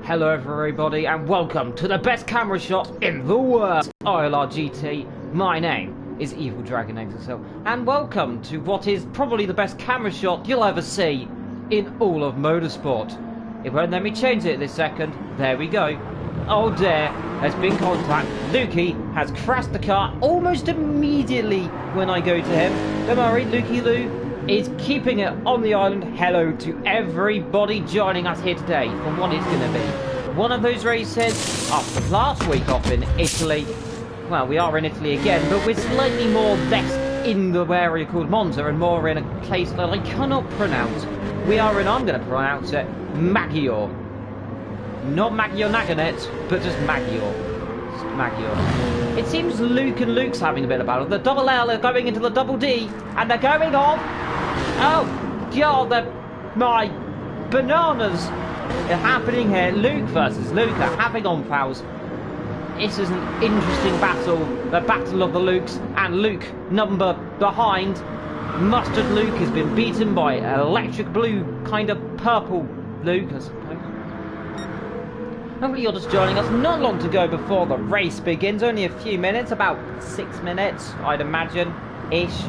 Hello everybody and welcome to the best camera shot in the world, ILRGT. My name is Evil Dragon XSL and welcome to what is probably the best camera shot you'll ever see in all of motorsport. It won't let me change it this second. There we go. Oh dear, there's been contact. Lukey has crashed the car almost immediately when I go to him. Don't worry, Lukey Lou is keeping it on the island. Hello to everybody joining us here today for what it's going to be. One of those races after last week off in Italy. Well, we are in Italy again, but we're slightly more less in the area called Monza and more in a place that I cannot pronounce. We are in, I'm going to pronounce it, Maggiore. Not Maggiore Naganet, but just Maggiore. Maggiore. It seems Luke and Luke's having a bit of battle. The double L are going into the double D, and they're going on. Oh, God, my bananas are happening here. Luke versus Luke are having on fouls. This is an interesting battle. The battle of the Lukes, and Luke, number behind. Mustard Luke has been beaten by electric blue, kind of purple Luke, I suppose. Hopefully you're just joining us not long to go before the race begins. Only a few minutes, about 6 minutes, I'd imagine-ish.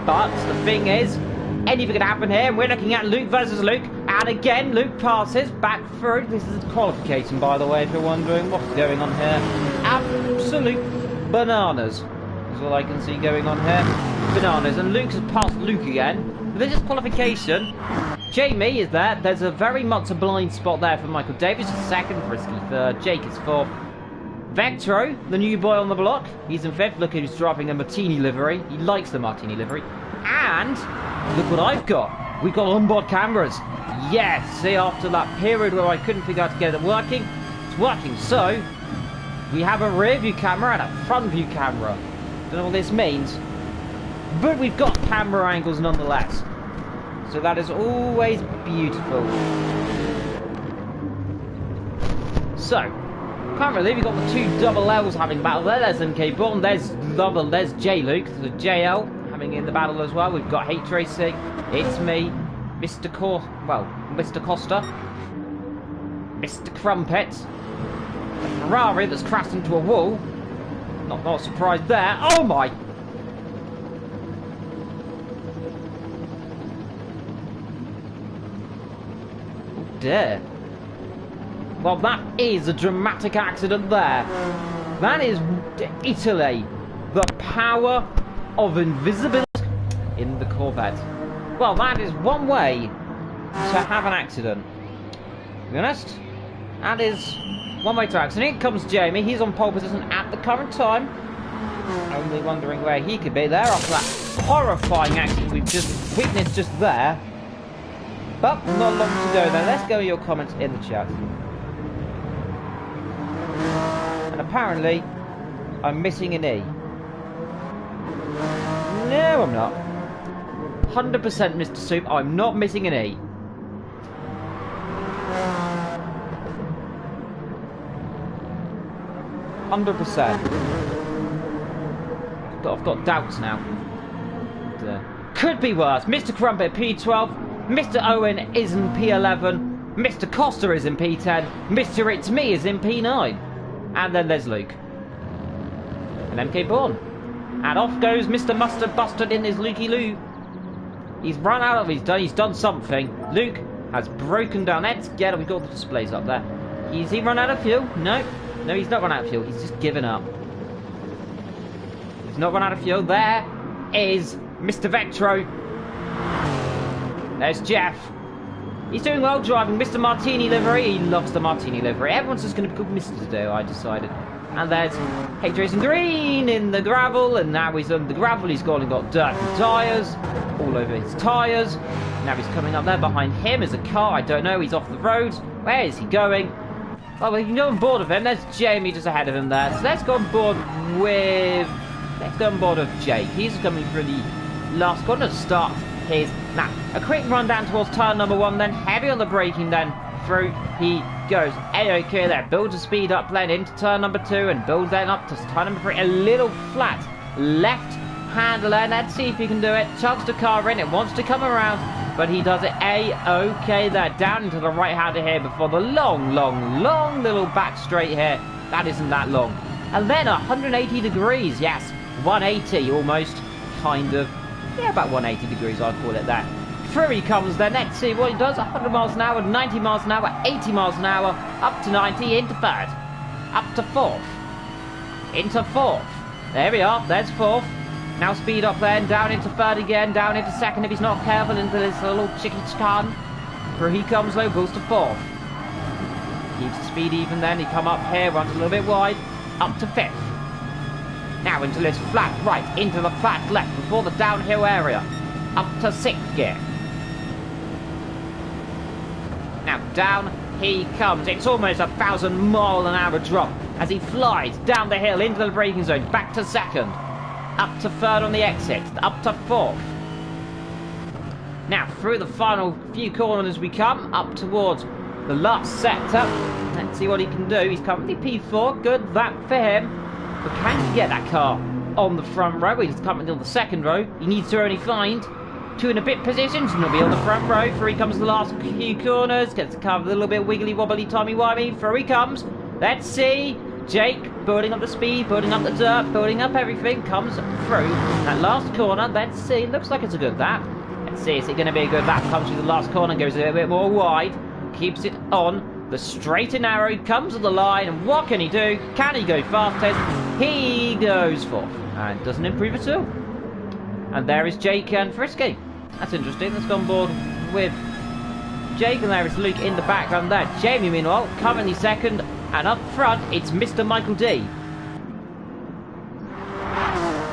But the thing is, anything can happen here. We're looking at Luke versus Luke. And again, Luke passes back through. This is qualification, by the way, if you're wondering what's going on here. Absolute bananas is all I can see going on here. Bananas. And Luke has passed Luke again. This is qualification. Jamie is there. There's a very much a blind spot there for Michael Davis is second, Frisky third, Jake is fourth. Vectro, the new boy on the block, he's in fifth. Look, he's driving a Martini livery. He likes the Martini livery. And look what I've got. We've got onboard cameras. Yes, see, after that period where I couldn't figure out to get it working, it's working. So we have a rear view camera and a front view camera. Don't know what this means, but we've got camera angles nonetheless. So that is always beautiful. So, currently we've got the two double L's having battle there. There's MK Bond, there's J Luke, the JL having in the battle as well. We've got Hate Racing, it's me, Mr. Costa, Mr. Crumpet, a Ferrari that's crashed into a wall. Not surprised there. Oh my! Dear. Well, that is a dramatic accident there. That is Italy. The power of invisibility in the Corvette. Well, that is one way to have an accident. To be honest, that is one way to accident. Here comes Jamie. He's on pole position at the current time. Only wondering where he could be there after that horrifying accident we've just witnessed just there. But not long to go then. Let's go with your comments in the chat. And apparently, I'm missing an E. No, I'm not. 100% Mr. Soup, I'm not missing an E. I've got doubts now. Could be worse. Mr. Crumpet P12. Mr. Owen is in P11, Mr. Costa is in P10, Mr. It's Me is in P9. And then there's Luke. And MK Bourne. And off goes Mr. Mustard Bustard in his Lukey Lou. He's run out of, he's done something. Luke has broken down. Let's get it, we've got the displays up there. Has he run out of fuel? No, he's not run out of fuel, he's just given up. He's not run out of fuel. There is Mr. Vectro. There's Jeff. He's doing well driving Mr. Martini livery. He loves the Martini livery. Everyone's just going to be called Mr. today, I decided. And there's Hate Racing Green in the gravel. And now he's on the gravel. He's got dirty tyres all over his tyres. Now he's coming up there. Behind him is a car. I don't know. He's off the road. Where is he going? Well, we can go on board with him. There's Jamie just ahead of him there. So let's go on board with... Let's go on board with Jake. He's coming through the last corner to start his lap. A quick run down towards turn number 1, then heavy on the braking, then through he goes. A-OK there. Builds a speed up, then into turn number 2, and builds then up to turn number 3. A little flat left handle there. Let's see if he can do it. Chucks the car in. It wants to come around. but he does it A-okay there. Down into the right-hander here before the long little back straight here. That isn't that long. And then 180 degrees, yes. 180 almost, kind of. Yeah, about 180 degrees, I'd call it that. Through he comes then. Let's see what he does. 100 miles an hour, 90 miles an hour, 80 miles an hour, up to 90, into third. Up to fourth. Into fourth. There we are, there's fourth. Now speed up then, down into third again, down into second if he's not careful, into this little chicky chicane. Through he comes, low, goes to fourth. Keeps the speed even then, he come up here, runs a little bit wide, up to fifth. Now into this flat right, into the flat left, before the downhill area. Up to sixth gear. Now down he comes. It's almost 1,000-mile-an-hour drop as he flies down the hill into the braking zone, back to second. Up to third on the exit, up to fourth. Now through the final few corners we come, up towards the last sector. Let's see what he can do. He's currently P4, good that for him. But can he get that car on the front row? He's coming on the second row. He needs to only find 2 and a bit positions and he'll be on the front row. Through he comes to the last few corners, gets the car a little bit wiggly wobbly, timey wimey. Through he comes. Let's see. Jake building up the speed, building up the dirt, building up everything, comes through that last corner. Let's see, looks like it's a good lap. Let's see, is it going to be a good lap? Comes through the last corner, goes a little bit more wide, keeps it on the straight and narrow, comes to the line, and what can he do? Can he go fastest? He goes fourth, and doesn't improve at all. And there is Jake and Frisky. That's interesting. Let's go on board with Jake, and there is Luke in the background there. Jamie, meanwhile, currently second. And up front, it's Mr. Michael D.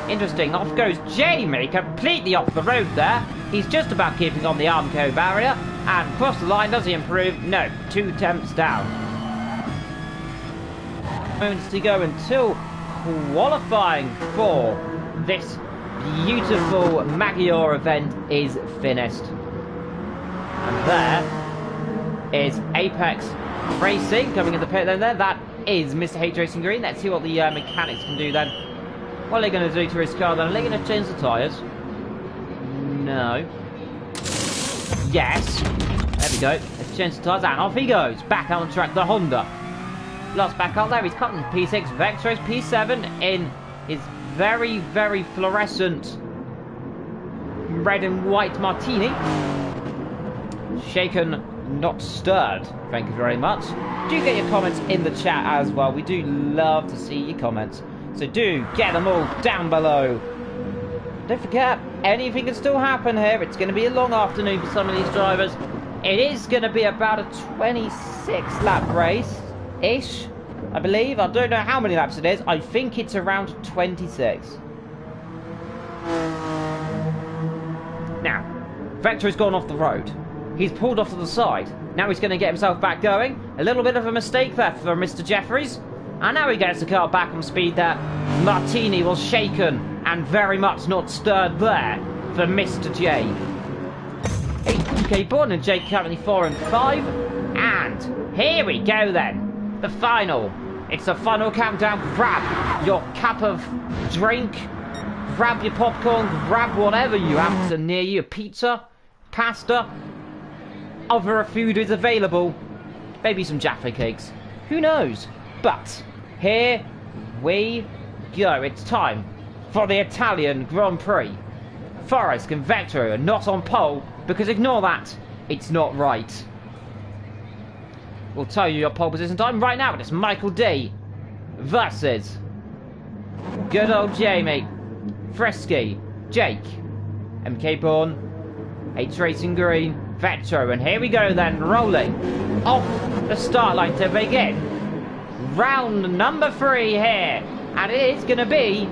Interesting, off goes Jamie, completely off the road there. He's just about keeping on the Armco barrier. And across the line, does he improve? No, 2 attempts down. Moments to go until qualifying for this beautiful Maggiore event is finished. And there is Apex Racing coming in the pit lane there. That is Mr. H Racing Green. Let's see what the mechanics can do then. What are they going to do to his car then? Are they going to change the tyres? No. Yes. There we go. Let's change the tyres and off he goes. Back on track, the Honda. Lost back out there. He's cutting P6. Vector is P7 in his very, very fluorescent red and white Martini. Shaken, not stirred. Thank you very much. Do get your comments in the chat as well. We do love to see your comments. So do get them all down below. Don't forget, anything can still happen here. It's going to be a long afternoon for some of these drivers. It is going to be about a 26-lap race-ish, I believe. I don't know how many laps it is. I think it's around 26. Now, Vector has gone off the road. He's pulled off to the side. Now he's going to get himself back going. A little bit of a mistake there for Mr. Jeffries. And now he gets the car back on speed there. Martini was shaken and very much not stirred there for Mr. J. UK born and Jake currently 4 and 5. And here we go then. The final. It's the final countdown. Grab your cup of drink. Grab your popcorn. Grab whatever you have to near you. Pizza. Pasta. Other food is available. Maybe some Jaffa cakes. Who knows? But here we go. It's time for the Italian Grand Prix. Forest and Vector are not on pole because ignore that. It's not right. We'll tell you your pole position time right now. It's Michael D versus good old Jamie, Frisky, Jake, MK Bourne, H Racing Green, Vector, and here we go then, rolling off the start line to begin round number 3 here, and it is going to be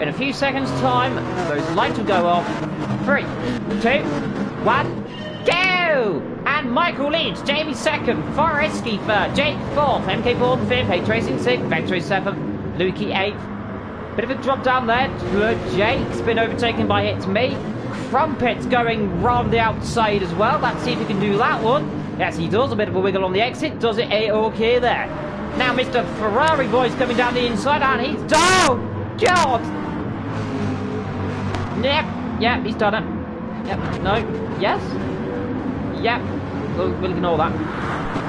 in a few seconds time. Those lights will go off. 3, 2, 1, go! And Michael leads, Jamie 2nd, Foresky 3rd, Jake 4th, MK Bourne 5th, H Racing 6th, Vector 7th, Lukey 8th. Bit of a drop down there. Jake's been overtaken by It's Me. Crumpet's going round the outside as well. Let's see if he can do that one. Yes, he does. A bit of a wiggle on the exit. Does it okay there? Now Mr. Ferrari boy's coming down the inside and he's down. God. Yep, he's done it. Yep, no, yes. Yep, we'll ignore that.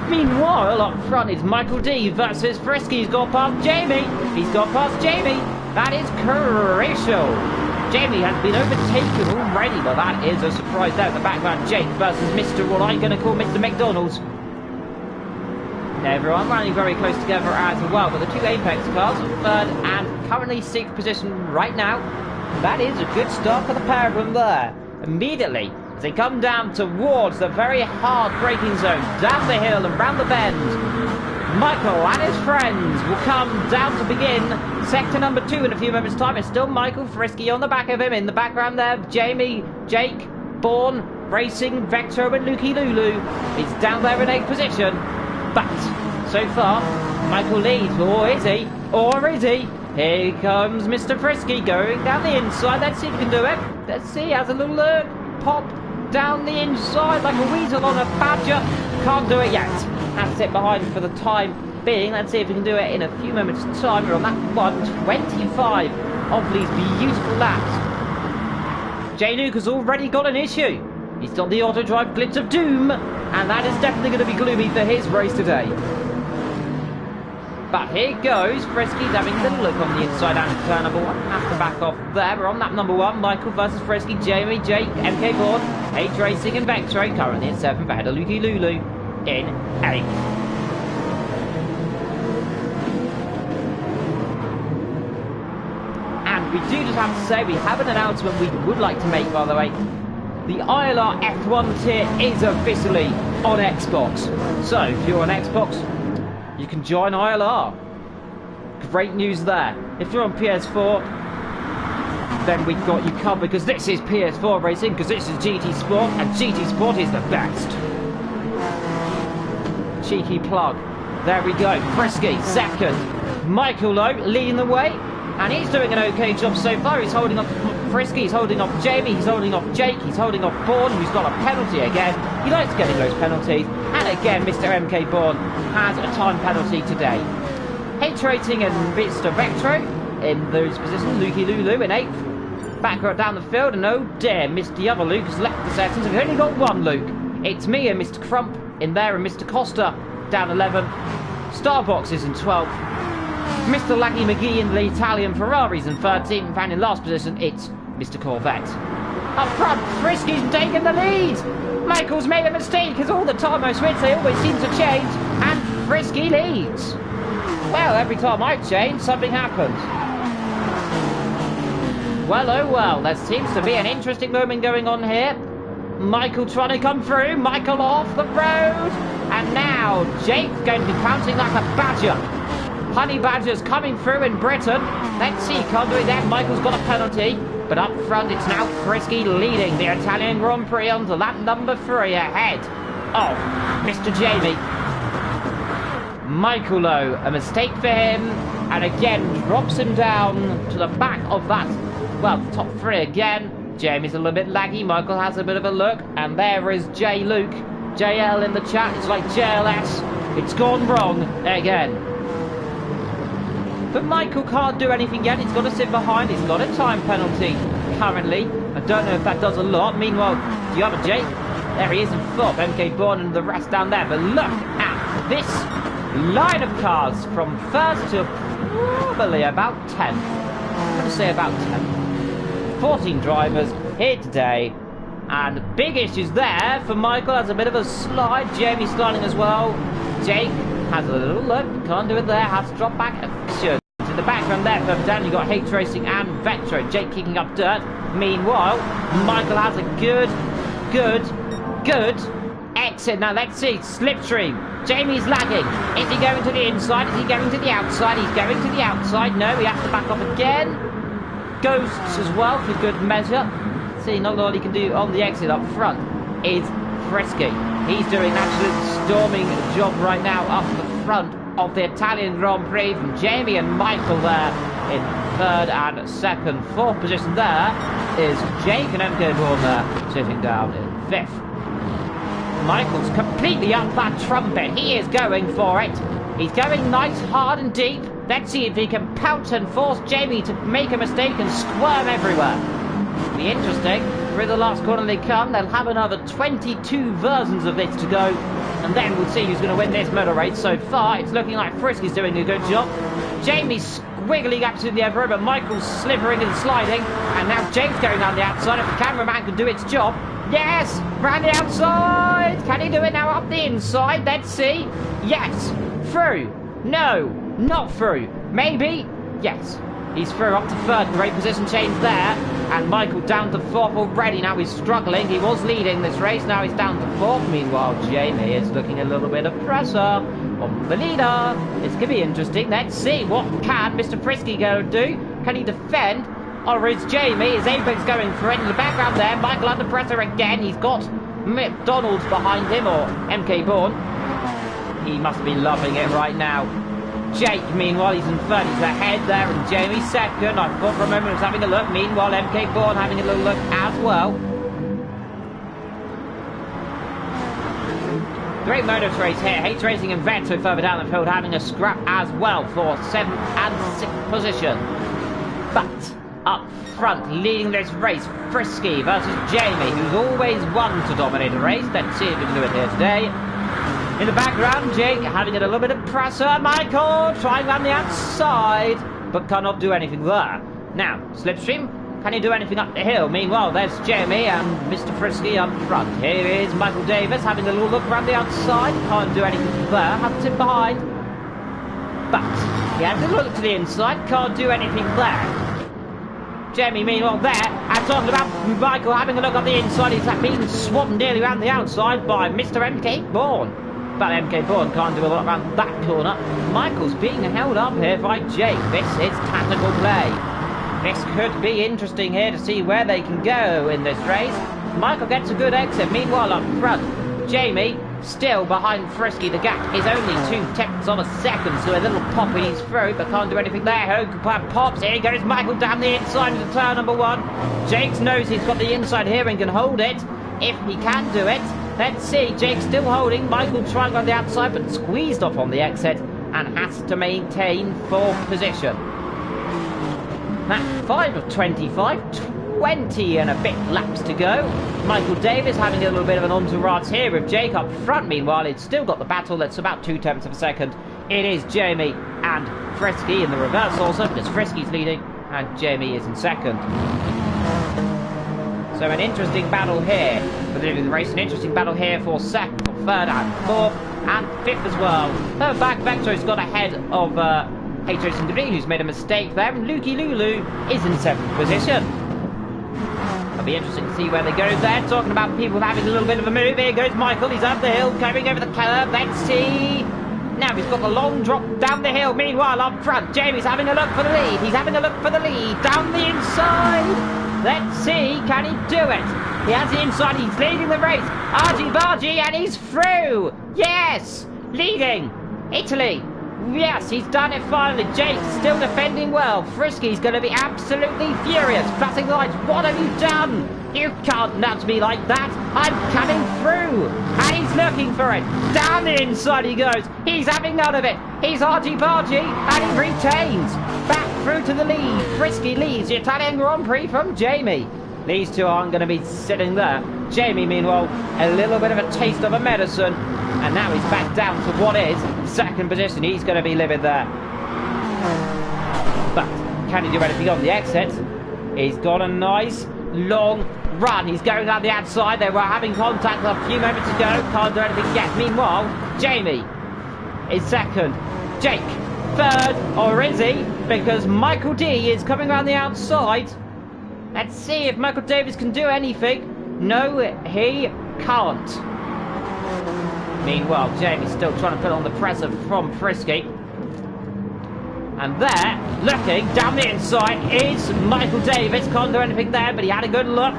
Meanwhile, up front is Michael D versus Frisky. He's got past Jamie. He's got past Jamie. That is crucial. Jamie has been overtaken already, but that is a surprise there in the background. Jake versus Mr. what I'm going to call Mr. McDonald's. Everyone running very close together as well, but the two Apex cars, third and currently 6th position right now. That is a good start for the pair of them there. Immediately, as they come down towards the very hard braking zone, down the hill and round the bend, Michael and his friends will come down to begin sector number 2 in a few moments' time. It's still Michael, Frisky on the back of him. In the background there, Jamie, Jake, Bourne, Racing, Vector and Lukey Lulu. He's down there in 8th position. But, so far, Michael leads, or is he? Or is he? Here comes Mr. Frisky going down the inside. Let's see if he can do it. Let's see, has a little pop down the inside like a weasel on a badger. Can't do it yet. Has to sit behind for the time being. Let's see if we can do it in a few moments' time. We're on that 1:25 of these beautiful laps. J. Luke has already got an issue. He's got the auto drive glitch of doom, and that is definitely going to be gloomy for his race today. But here goes, Frisky's having a little look on the inside and turn number 1. Has to back off there. We're on that number 1. Michael versus Frisky, Jamie, Jake, MK Board, H Racing and Vector currently in 7th ahead of Lukey Lulu in 8th. And we do just have to say we have an announcement we would like to make, by the way. The ILR F1 tier is officially on Xbox. So, if you're on Xbox, you can join ILR. Great news there. If you're on PS4, then we've got you covered, because this is PS4 racing, because this is GT Sport, and GT Sport is the best. Cheeky plug. There we go. Frisky, second. Michael Lowe leading the way, and he's doing an okay job so far. He's holding off Frisky, he's holding off Jamie, he's holding off Jake, he's holding off Bourne, who's got a penalty again. He likes getting those penalties. And again, Mr. MK Bourne has a time penalty today. H Rating and Mr. Vectro in those positions. Lukey Lulu in 8th. Back down the field, and oh dear, the other Luke has left the settings. We've only got one Luke. It's me and Mr. Crump in there, and Mr. Costa down 11. Starbox is in 12th. Mr. Laggy McGee in the Italian Ferraris in 13th, and in last position, it's Mr. Corvette. Up front, Frisky's taking the lead. Michael's made a mistake, because all the time I switch, they always seem to change, and Frisky leads. Well, every time I change, something happens. Well, oh well, there seems to be an interesting moment going on here. Michael trying to come through, Michael off the road, and now Jake's going to be pouncing like a badger. Honey Badger's coming through in Britain. Let's see, can't do it then. Michael's got a penalty. But up front, it's now Frisky leading the Italian Grand Prix onto lap number 3 ahead of Mr. Jamie. Michael Lowe, a mistake for him. And again, drops him down to the back of that, well, top 3 again. Jamie's a little bit laggy. Michael has a bit of a look. And there is J. Luke. JL in the chat. It's like JLS. It's gone wrong again. But Michael can't do anything yet. He's got to sit behind. He's got a time penalty currently. I don't know if that does a lot. Meanwhile, the other Jake, there he is in 4th. MK Bourne and the rest down there. But look at this line of cars from 1st to probably about 10th. I'm going to say about 10th. 14 drivers here today. And big issues there for Michael. Has a bit of a slide. Jamie sliding as well. Jake has a little look. Can't do it there. Has to drop back. Sure. In the background there, further down, you've got H Racing and Vectro. Jake kicking up dirt. Meanwhile, Michael has a good exit. Now, let's see. Slipstream. Jamie's lagging. Is he going to the inside? Is he going to the outside? He's going to the outside. No, he has to back off again. Ghosts as well for good measure. See, not all he can do on the exit up front is Frisky. He's doing an absolute storming job right now up the front of the Italian Grand Prix from Jamie and Michael there in 3rd and 2nd. 4th position there is Jake and MK Bourne there sitting down in 5th. Michael's completely up that trumpet. He is going for it. He's going nice, hard and deep. Let's see if he can pounce and force Jamie to make a mistake and squirm everywhere. Be interesting. through the last corner they come. They'll have another 22 versions of this to go, and then we'll see who's going to win this motor race. So far, it's looking like Frisky's doing a good job. Jamie's squiggling absolutely everywhere, but Michael's slithering and sliding, and now Jake's going down the outside. If the cameraman can do its job. Yes! Round the outside! Can he do it now up the inside? Let's see. Yes! Through! No! Not through! Maybe? Yes. He's through up to third. Great position change there. And Michael down to fourth already. Now he's struggling. He was leading this race. Now he's down to fourth. Meanwhile, Jamie is looking a little bit of pressure on the leader. It's going to be interesting. Let's see. What can Mr. Frisky go do? Can he defend? Or is Jamie? Is Apex going for it? In the background there, Michael under pressure again. He's got McDonald's behind him, or MK Bourne. He must be loving it right now. Jake, meanwhile, he's in third. He's ahead there, and Jamie's second. I thought for a moment he was having a look. Meanwhile, MK Bourne having a little look as well. Great motor race here. H Racing and Vetto further down the field having a scrap as well for 7th and 6th position. But up front, leading this race, Frisky versus Jamie, who's always won to dominate a race. Let's see if he can do it here today. In the background, Jake having a little bit of pressure. Michael trying on the outside, but cannot do anything there. Now, Slipstream, can he do anything up the hill? Meanwhile, there's Jamie and Mr. Frisky up front. Here is Michael Davis having a little look around the outside. Can't do anything there. Has him behind. But he has a look to the inside. Can't do anything there. Jamie, meanwhile, there. And talking about Michael having a look on the inside. He's being swapped nearly around the outside by Mr. MK Bourne. But MK Bourne can't do a lot around that corner. Michael's being held up here by Jake. This is tactical play. This could be interesting here to see where they can go in this race. Michael gets a good exit. Meanwhile, up front, Jamie still behind Frisky. The gap is only 2/10 of a second, so a little pop and he's through, but can't do anything there. Hogan pops. Here goes Michael down the inside into turn number 1. Jake knows he's got the inside here and can hold it if he can do it. Let's see. Jake still holding. Michael trying on the outside, but squeezed off on the exit and has to maintain 4th position. That's 5 of 25. 20 and a bit laps to go. Michael Davis having a little bit of an entourage here with Jake up front. Meanwhile, it's still got the battle that's about 2/10 of a second. It is Jamie and Frisky in the reverse also, because Frisky's leading and Jamie is in second. So an interesting battle here for the race. An interesting battle here for second, third and 4th and 5th as well. Third back, Vector's got ahead of H Racing Green, who's made a mistake there, and Lukey Lulu is in 7th position. It'll be interesting to see where they go there. Talking about people having a little bit of a move. Here goes Michael. He's up the hill, going over the curve. Let's see. Now he's got a long drop down the hill. Meanwhile, up front, Jamie's having a look for the lead. He's having a look for the lead. Down the inside. Let's see. Can he do it? He has the inside. He's leading the race. Argy Bargy, and he's through. Yes. Leading. Italy. Yes, he's done it finally. Jake's still defending well. Frisky's going to be absolutely furious. Flashing lights. What have you done? You can't nudge me like that. I'm coming through. And he's looking for it. Down the inside he goes. He's having none of it. He's argy-bargy, and he retains. Back through to the lead. Frisky leads the Italian Grand Prix from Jamie. These two aren't going to be sitting there. Jamie, meanwhile, a little bit of a taste of a medicine. And now he's back down to what is 2nd position. He's going to be livid there. But can he do anything on the exit? He's got a nice long run. He's going down the outside. They were having contact a few moments ago. Can't do anything yet. Meanwhile, Jamie is 2nd. Jake 3rd. Or is he? Because Michael D is coming around the outside. Let's see if Michael Davis can do anything. No, he can't. Meanwhile, Jamie's still trying to put on the pressure from Frisky. And there, looking down the inside, is Michael Davis. Can't do anything there, but he had a good look.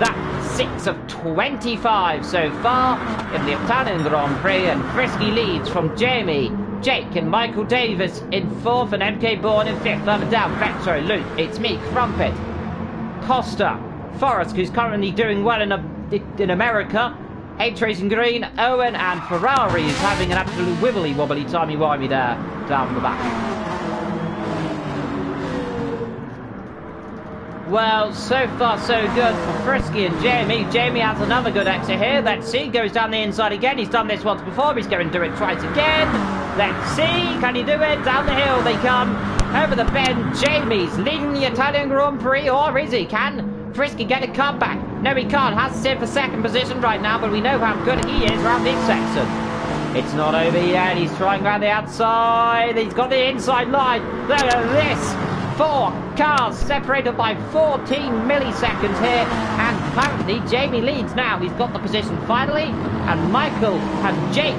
That's 6 of 25 so far in the Italian Grand Prix, and Frisky leads from Jamie, Jake and Michael Davis in 4th, and MK Bourne in 5th. Further down, Vector, Luke, it's me, Crumpet, Costa, Forrest, who's currently doing well in America, H Racing Green, Owen, and Ferrari is having an absolute wibbly-wobbly timey-wimey there down the back. Well, so far so good for Frisky and Jamie. Jamie has another good exit here. Let's see, goes down the inside again. He's done this once before. He's going to do it twice again. Let's see, can he do it? Down the hill they come. Over the bend, Jamie's leading the Italian Grand Prix, or is he? Can Frisky get a comeback? No, he can't. Has to sit for second position right now, but we know how good he is around this section. It's not over yet. He's trying around the outside. He's got the inside line. Look at this. 4 cars separated by 14 milliseconds here, and currently Jamie leads now. He's got the position finally, and Michael and Jake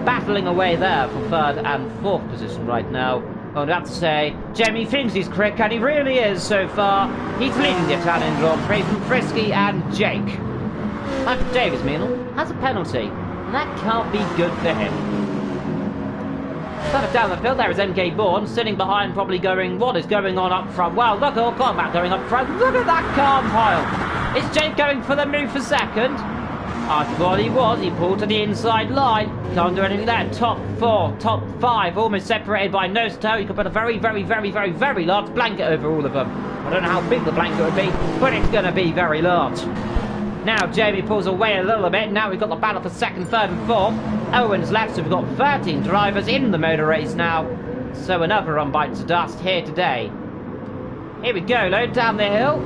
battling away there for 3rd and 4th position right now. I'd have to say, Jamie thinks he's quick, and he really is so far. He's leading the Italian Grand Prix from Frisky and Jake. Michael Davis, meanwhile, has a penalty, and that can't be good for him. Further down the field, there is MK Bourne sitting behind, probably going, what is going on up front? Well, look at all combat going up front. Look at that car pile. Is Jake going for the move for second? I thought he was. He pulled to the inside line. Can't do anything there. Top 4, top 5, almost separated by nose to toe. You could put a very, very, very, very, very large blanket over all of them. I don't know how big the blanket would be, but it's going to be very large. Now Jamie pulls away a little bit. Now we've got the battle for 2nd, 3rd and 4th. Owen's left, so we've got 13 drivers in the motor race now. So another run bites the dust here today. Here we go, low down the hill.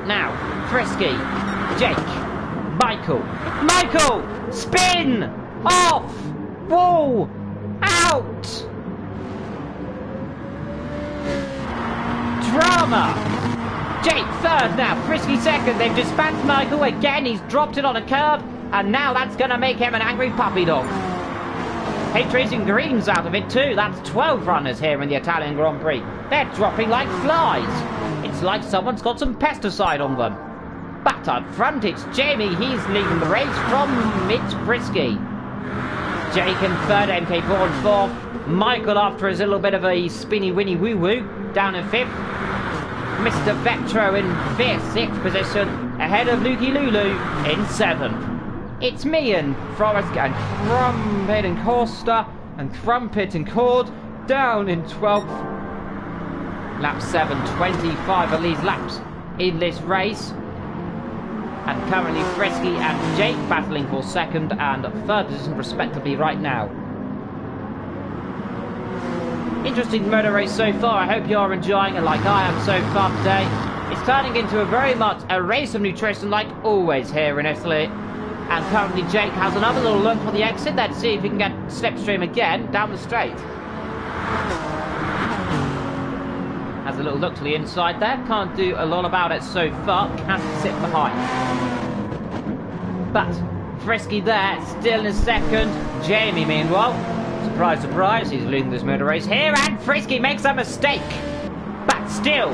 Now, Frisky, Jake, Michael. Michael! Spin! Off! Wall! Out! Drama! Jake 3rd now, Frisky 2nd. They've dispatched Michael again. He's dropped it on a curb, and now that's going to make him an angry puppy dog. H Racing Green's out of it too. That's 12 runners here in the Italian Grand Prix. They're dropping like flies. It's like someone's got some pesticide on them. But up front, it's Jamie. He's leading the race from it's Frisky. Jake in 3rd, MK Bourne 4th. Michael after his little bit of a spinny winny woo woo down in 5th. Mr. Vetro in 5th, 6th position, ahead of Lukey Lulu in 7th. It's me and Forrest and Crumpet and Costa and Crumpet and Cord down in 12th. Lap 7, 25 of these laps in this race. And currently Frisky and Jake battling for 2nd and 3rd position respectively right now. Interesting motor race so far. I hope you're enjoying it like I am so far today. It's turning into a very much a race of nutrition like always here in Italy. And currently Jake has another little look for the exit. Let's see if he can get slipstream again down the straight. Has a little look to the inside there. Can't do a lot about it so far. Has to sit behind. But Frisky there, still in 2nd. Jamie meanwhile, surprise, surprise, he's leading this motor race here, and Frisky makes a mistake. But still,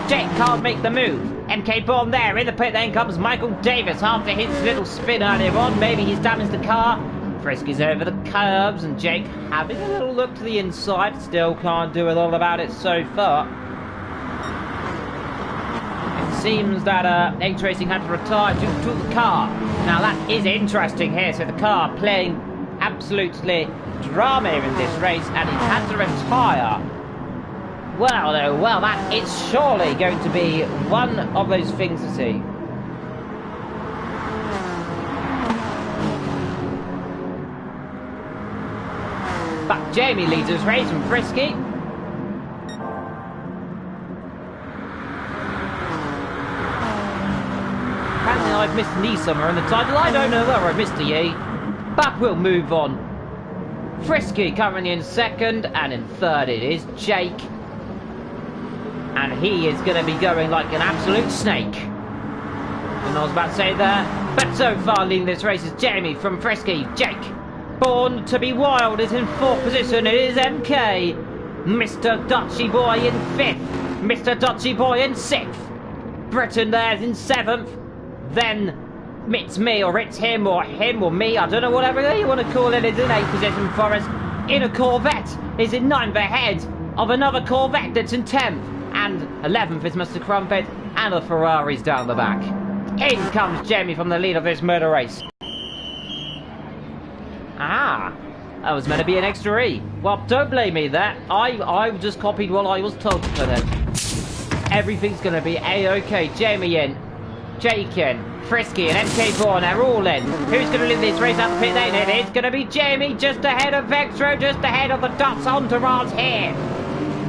Jake can't make the move. MK Bourne there, in the pit then comes Michael Davis after his little spin earlier on. Maybe he's damaged the car. Frisky's over the curbs, and Jake having a little look to the inside. Still can't do a lot about it so far. It seems that H Racing had to retire due to the car. Now that is interesting here, so the car playing absolutely drama in this race, and he had to retire. Well, oh, well, that is surely going to be one of those things to see. But Jamie leads his race from Frisky. Apparently I've missed an E somewhere in the title. I don't know whether I've missed the E. But we'll move on. Frisky currently in 2nd, and in 3rd it is Jake. And he is going to be going like an absolute snake. And I was about to say there. But so far leading this race is Jamie from Frisky. Jake, born to be wild, is in 4th position. It is MK. Mr. Dutchy Boy in 5th. Mr. Dutchy Boy in 6th. Britain there's in 7th. Then it's me, or it's him, or me. I don't know, whatever you want to call it. Is in 8th position for us. In a Corvette is in 9th ahead of another Corvette that's in 10th. And 11th is Mr. Crumpet, and the Ferrari's down the back. In comes Jamie from the lead of this motor race. Ah, that was meant to be an extra E. Well, don't blame me there. I just copied what I was told to put in. everything's going to be A-OK. Jamie in, Jake in, Frisky and MK4, they're all in. Who's going to lead this race out the pit lane? It is going to be Jamie, just ahead of Vectro, just ahead of the Dutz entourage here.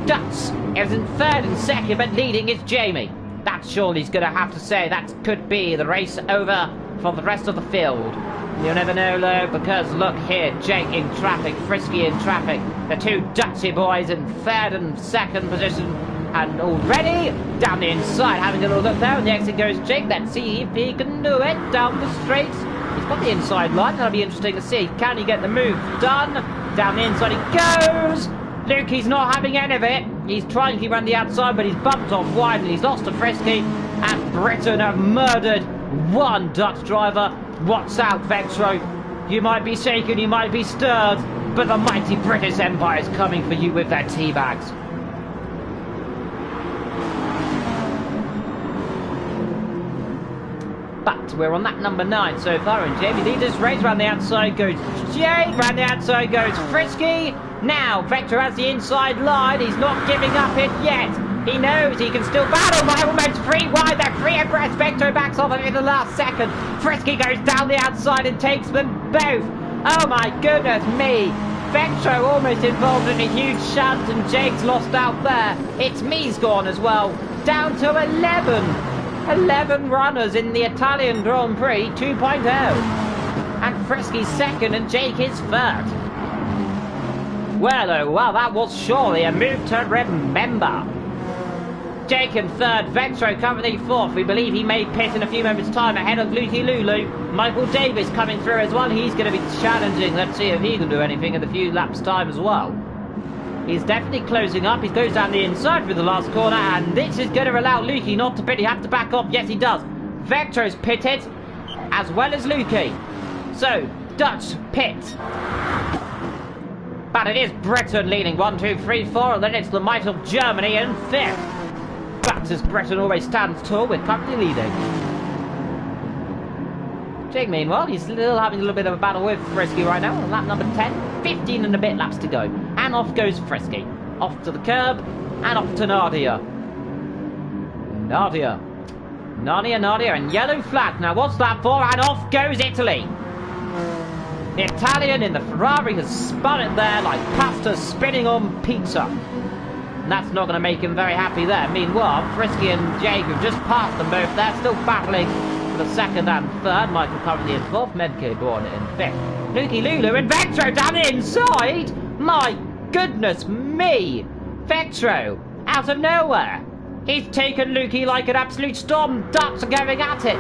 Dutz is in third and second, but leading is Jamie. That surely's going to have to say that could be the race over for the rest of the field. You'll never know, though, because look here, Jake in traffic, Frisky in traffic. The two Dutchy boys in third and second position. And already down the inside, having a little look there, and the exit goes Jake. Let's see if he can do it down the straight. He's got the inside line. That'll be interesting to see. Can he get the move done? Down the inside he goes. Lukey's not having any of it. He's trying to keep around the outside, but he's bumped off wide and he's lost to Frisky. And Britain have murdered one Dutch driver. Watch out, Vectro. You might be shaken, you might be stirred, but the mighty British Empire is coming for you with their tea bags. But we're on that number 9 so far, and Jamie leads this race. Round the outside goes Jake, round the outside goes Frisky. Now Vector has the inside line. He's not giving up it yet. He knows he can still battle. By almost 3 wide. They're 3 abreast. Vector backs off in the last second. Frisky goes down the outside and takes them both. Oh my goodness me. Vectro almost involved in a huge shunt, and Jake's lost out there. It's me's gone as well. Down to 11. 11 runners in the Italian Grand Prix 2.0. And Frisky's second and Jake is third. Well, oh well, that was surely a move to remember. Jake in third, Vectro currently fourth. We believe he may pit in a few moments' time ahead of Lukey Lulu. Michael Davis coming through as well. He's going to be challenging. Let's see if he can do anything in a few laps' time as well. He's definitely closing up. He goes down the inside for the last corner, and this is going to allow Lukey not to pit. He has to back off. Yes, he does. Vectro's pitted, as well as Lukey. So, Dutch pit. But it is Britain leading 1, 2, 3, 4, and then it's the might of Germany in 5th. But as Britain always stands tall, we're currently leading. Jake, meanwhile, he's still having a little bit of a battle with Frisky right now on lap number 10. 15 and a bit laps to go. And off goes Frisky. Off to the curb, and off to Nadia. Nadia, and yellow flag. Now what's that for? And off goes Italy. The Italian in the Ferrari has spun it there like pasta spinning on pizza. And that's not going to make him very happy there. Meanwhile, Frisky and Jake have just passed them both. They're still battling for the second and third. Michael currently in fourth. Medke born in fifth. Lukey Lulu and Vectro down the inside. My goodness me. Vectro, out of nowhere. He's taken Lukey like an absolute storm. Ducks are going at it.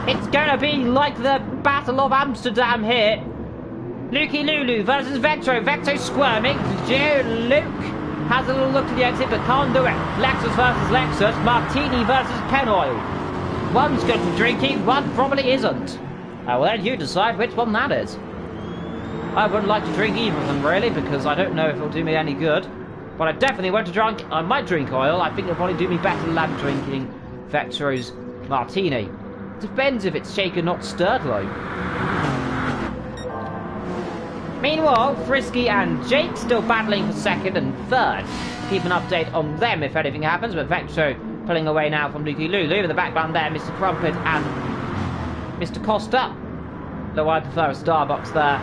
It's going to be like the Battle of Amsterdam here. Lukey Lulu versus Vectro. Vectro squirming. Luke has a little look to the exit, but can't do it. Lexus versus Lexus. Martini versus Penoil. One's good for drinking, one probably isn't. Well, then you decide which one that is. I wouldn't like to drink either of them, really, because I don't know if it'll do me any good. But I definitely won't drink. I might drink oil. I think it'll probably do me better than drinking Vectro's Martini. Depends if it's shaken, not stirred, though. Meanwhile, Frisky and Jake still battling for second and third. Keep an update on them if anything happens, but Vectro pulling away now from Lukey Lulu. In the background there, Mr. Crumpet and Mr. Costa. Though I prefer a Starbucks there.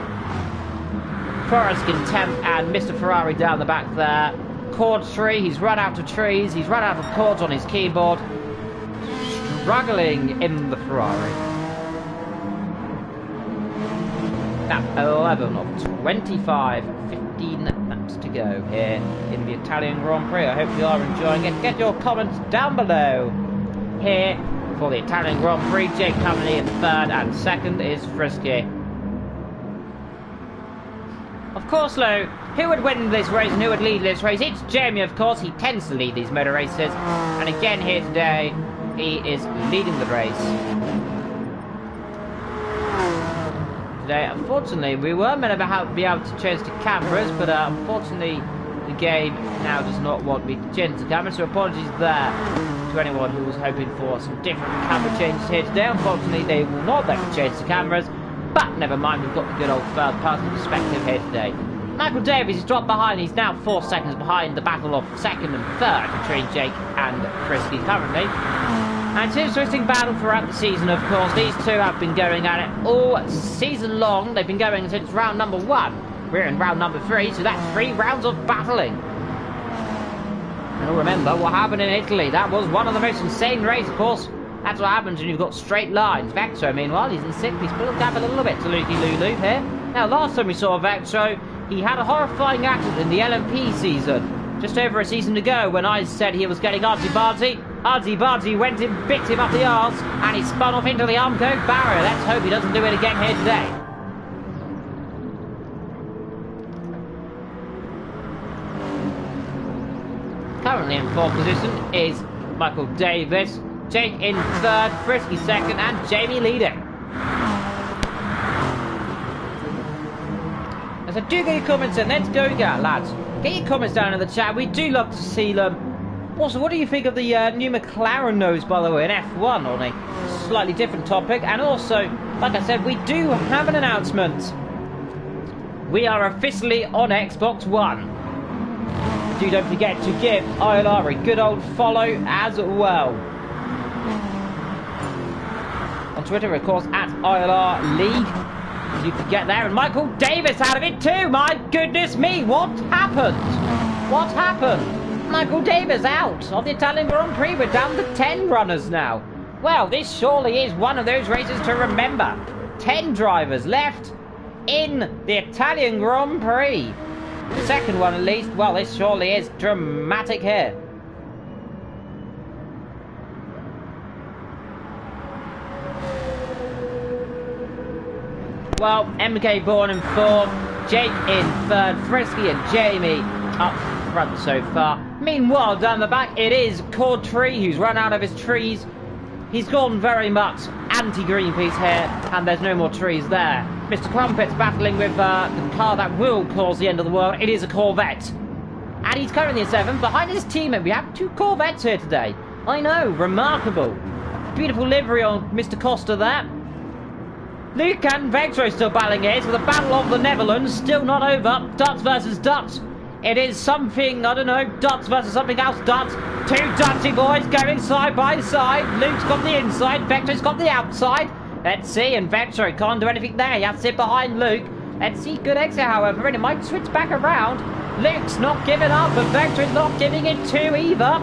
Forrest in 10th and Mr. Ferrari down the back there. Chord tree, he's run out of trees, he's run out of chords on his keyboard. Struggling in the Ferrari. Now, 11 of 25, 15 laps to go here in the Italian Grand Prix. I hope you are enjoying it. Get your comments down below. Here for the Italian Grand Prix, Jake currently in third and second is Frisky. Of course, though, who would win this race and who would lead this race? It's Jamie, of course. He tends to lead these motor races. And again here today, he is leading the race. Today, unfortunately, we were meant to be able to change the cameras, but unfortunately, the game now does not want me to change the cameras, so apologies there to anyone who was hoping for some different camera changes here today. Unfortunately, they will not let me change the cameras, but never mind, we've got the good old third-person perspective here today. Michael Davis is dropped behind. He's now 4 seconds behind the battle of second and third between Jake and Frisky currently. And it's an interesting battle throughout the season, of course. These two have been going at it all season long. They've been going since round number 1. We're in round number 3, so that's 3 rounds of battling. And you'll remember what happened in Italy. That was one of the most insane races, of course. That's what happens when you've got straight lines. Vectro, meanwhile, he's in 6th. He's pulled up a little bit to Lukey Lulu here. Now, last time we saw Vectro, he had a horrifying accident in the LMP season. Just over a season ago, when I said he was getting artsy-bartsy. Artsy-bartsy went and bit him up the arse, and he spun off into the Armco barrier. Let's hope he doesn't do it again here today. Currently in 4th position is Michael Davis, Jake in 3rd, Frisky 2nd, and Jamie leading. So do get your comments in. Let's go, lads. Get your comments down in the chat. We do love to see them. Also, what do you think of the new McLaren nose, by the way, in F1 on a slightly different topic? And also, like I said, we do have an announcement. We are officially on Xbox One. Don't forget to give ILR a good old follow as well. On Twitter, of course, at ILR League. You can get there, and Michael Davis out of it too. My goodness me, what happened? What happened? Michael Davis out of the Italian Grand Prix. We're down to 10 runners now. Well, this surely is one of those races to remember. 10 drivers left in the Italian Grand Prix. The second one at least. Well, this surely is dramatic here. Well, MK Bourne in 4th, Jake in 3rd, Frisky and Jamie up front so far. Meanwhile, down the back, it is Cordtree who's run out of his trees. He's gone very much anti-Greenpeace here, and there's no more trees there. Mr. Crumpet's battling with the car that will cause the end of the world. It is a Corvette. And he's currently in 7th. Behind his teammate, we have 2 Corvettes here today. I know, remarkable. Beautiful livery on Mr. Costa there. Luke and Vectro still battling here. So the battle of the Netherlands still not over. Dutch versus Dutch. It is something, I don't know, Dutch versus something else. Dutch. 2 Dutchy boys going side by side. Luke's got the inside. Vectro's got the outside. Let's see. And Vectro can't do anything there. He has to sit behind Luke. Let's see. Good exit, however. And it might switch back around. Luke's not giving up, but Vectro's not giving it too either.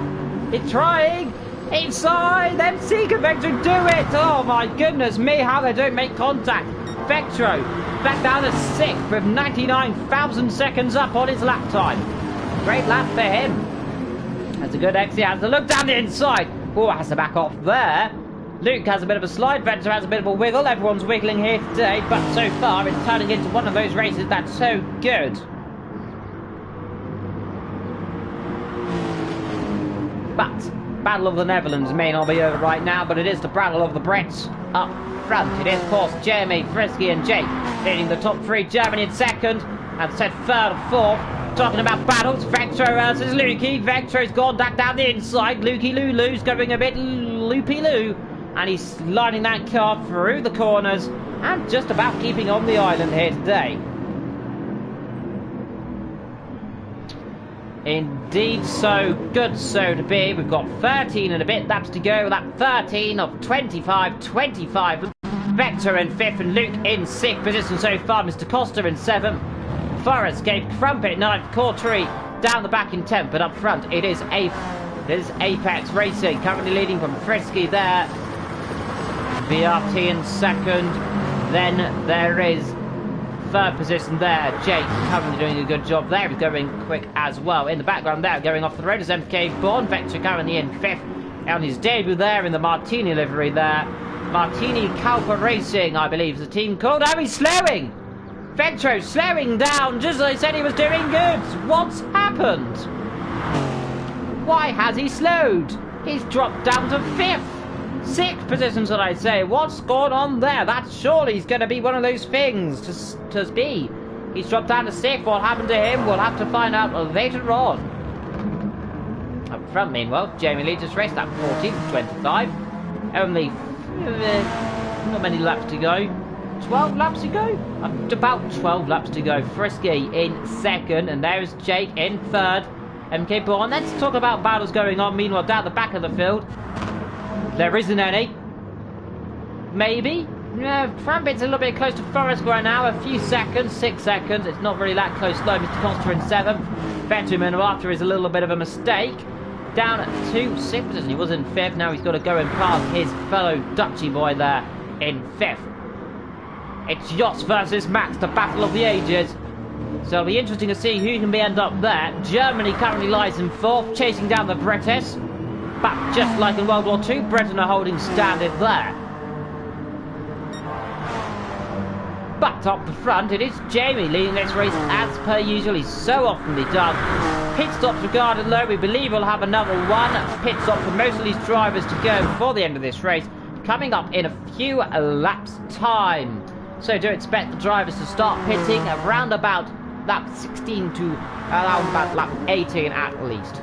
He's trying. Inside, let's see, can Vectro do it? Oh my goodness me, how they don't make contact. Vectro back down to 6th with 99,000 seconds up on his lap time. Great lap for him. That's a good exit, has to look down the inside. Oh, has to back off there. Luke has a bit of a slide, Vectro has a bit of a wiggle. Everyone's wiggling here today, but so far it's turning into one of those races that's so good. But Battle of the Netherlands may not be over right now, but it is the Battle of the Brits up front. It is, of course, Jeremy, Frisky and Jake leading the top 3. Germany in 2nd, and said 3rd and 4th. Talking about battles, Vectro versus Lukey. Vectro's gone back down the inside. Lukey Lulu's going a bit loopy-loo, and he's sliding that car through the corners and just about keeping on the island here today. Indeed, so good so to be. We've got 13 and a bit laps to go. That 13 of 25. Vector in 5th and Luke in 6th position so far. Mr. Costa in 7th. Forrest gave Crumpet 9th. Cordtree down the back in 10th, but up front it is Apex Racing currently leading from Frisky there. VRT in 2nd. Then there is 3rd position there. Jake currently doing a good job there. He's going quick as well. In the background there, going off the road is MK Bourne. Vector currently in 5th. On his debut there in the Martini livery there. Martini Calpa Racing, I believe, is the team called. Oh, he's slowing! Vector slowing down just as I said he was doing good. What's happened? Why has he slowed? He's dropped down to 5th. 6th position, should I say. What's going on there? That surely is going to be one of those things to be. He's dropped down to 6th. What happened to him? We'll have to find out later on. Up front, meanwhile, Jamie Lee just raced that 14th, 25. Only not many laps to go. 12 laps to go? About 12 laps to go. Frisky in second, and there's Jake in third. MK Born. Let's talk about battles going on. Meanwhile, down the back of the field, there isn't any. Maybe? Yeah, Trampet's a little bit close to Forest right now. A few seconds, 6 seconds. It's not really that close though. Mr. Costa in 7th. Veteran after is a little bit of a mistake. Down at 6th position. He was in 5th. Now he's got to go and pass his fellow Dutchy boy there in 5th. It's Jos versus Max, the battle of the ages. So it'll be interesting to see who can end up there. Germany currently lies in 4th, chasing down the British. But just like in World War II, Britain are holding standard there. But up the front, it is Jamie leading this race as per usual. He's so oftenly done. Pit stops regarded low. We believe we'll have another one pit stop for most of these drivers to go before the end of this race, coming up in a few laps' time. So do expect the drivers to start pitting around about lap 16 to around about lap 18 at least.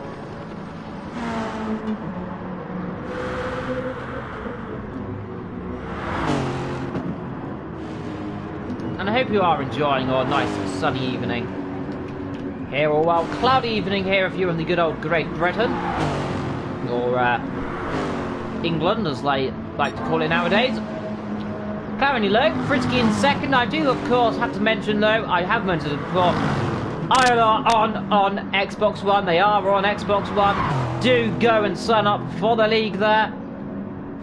And I hope you are enjoying our nice sunny evening here, or well, cloudy evening here if you're in the good old Great Britain, or England as they like to call it nowadays. Currently low, Frisky in second. I do of course have to mention though, I have mentioned it before, ILR on Xbox One. They are on Xbox One. Do go and sign up for the league there.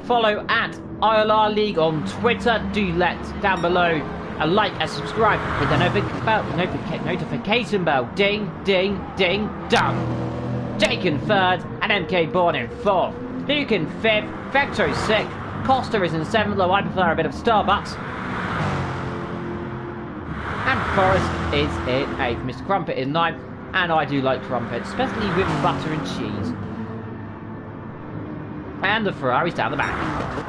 Follow at ILR League on Twitter. Do let down below a like, a subscribe, hit the notification bell. Ding, ding, ding, done. Jake in 3rd and MK Born in 4th. Luke in 5th, Vecto 6th, Costa is in 7th, though I prefer a bit of Starbucks. And Forrest is in 8th. Mr. Crumpet is 9th, and I do like crumpets, especially with butter and cheese. And the Ferrari's down the back.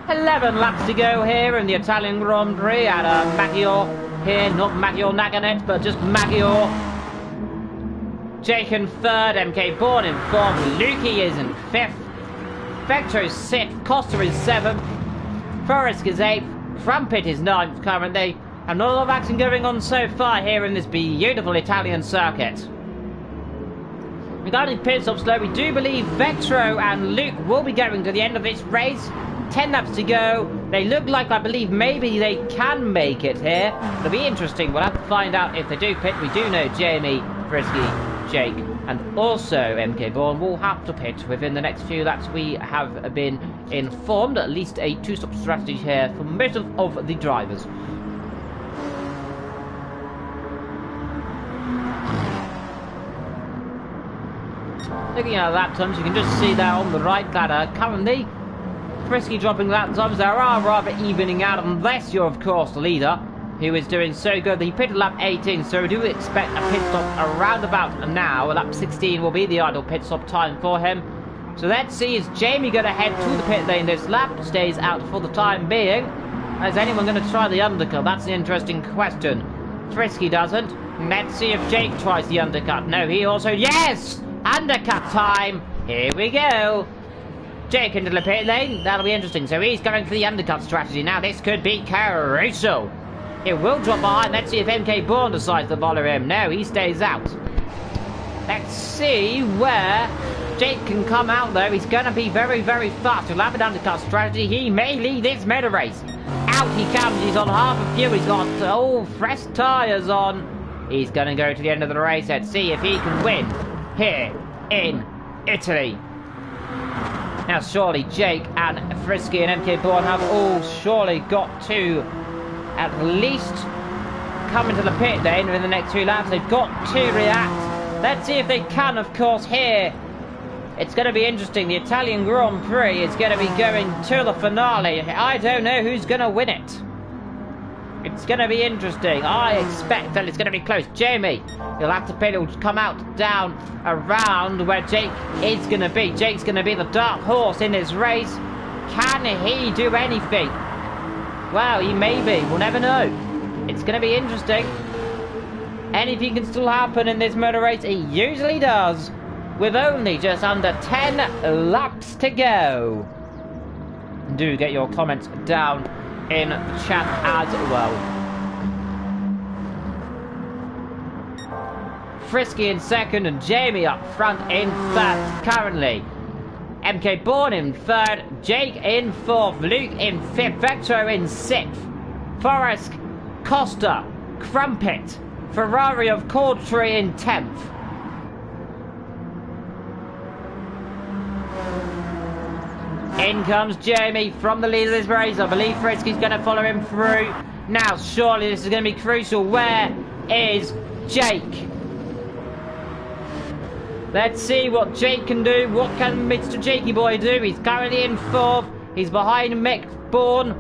11 laps to go here in the Italian Grand Prix at Maggiore here, not Maggiore Naganet, but just Maggiore. Jake in 3rd, MK Born in 4th, Lukey is in 5th, Vecto 6th, Costa is 7th, Forrest is 8th, Crumpet is 9th currently, and not a lot of action going on so far here in this beautiful Italian circuit. Regarding pit stops though, we do believe Vectro and Luke will be going to the end of this race. 10 laps to go. They look like, I believe, maybe they can make it here. It'll be interesting. We'll have to find out if they do pit. We do know Jamie, Frisky, Jake, and also MK Born will have to pit within the next few laps. We have been informed, at least a 2-stop strategy here for most of the drivers. Looking at lap times, you can just see there on the right that currently Frisky dropping lap times. They are rather evening out, unless you're of course the leader, who is doing so good. He pitted lap 18, so we do expect a pit stop around about now. Lap 16 will be the idle pit stop time for him. So let's see, is Jamie going to head to the pit lane this lap? Stays out for the time being. Is anyone going to try the undercut? That's an interesting question. Frisky doesn't. Let's see if Jake tries the undercut. No, he also... Yes! Undercut time! Here we go! Jake into the pit lane. That'll be interesting. So he's going for the undercut strategy. Now this could be crucial. It will drop behind. Let's see if MK Born decides to follow him. No, he stays out. Let's see where Jake can come out though. He's going to be very, very fast. He'll have an undercut strategy. He may lead this meta race. Out he comes. He's on half a fuel. He's got all fresh tyres on. He's going to go to the end of the race. Let's see if he can win here in Italy. Now surely Jake and Frisky and MK Born have all surely got to at least come into the pit lane in the next 2 laps. They've got to react. Let's see if they can, of course, here. It's going to be interesting. The Italian Grand Prix is going to be going to the finale. I don't know who's going to win it. It's going to be interesting. I expect that it's going to be close. Jamie, he'll have to pit. He'll come out down around where Jake is going to be. Jake's going to be the dark horse in this race. Can he do anything? Well, he may be. We'll never know. It's going to be interesting. Anything can still happen in this motor race. It usually does. With only just under 10 laps to go. Do get your comments down in the chat as well. Frisky in second and Jamie up front in third currently. MK Bourne in third, Jake in fourth, Luke in fifth, Vectro in sixth, Forrest, Costa, Crumpet, Ferrari of Cordtree in 10th. In comes Jamie from the lead of this race. I believe Frisky's going to follow him through. Now, surely this is going to be crucial. Where is Jake? Let's see what Jake can do. What can Mr. Jakey Boy do? He's currently in fourth. He's behind Mick Bourne.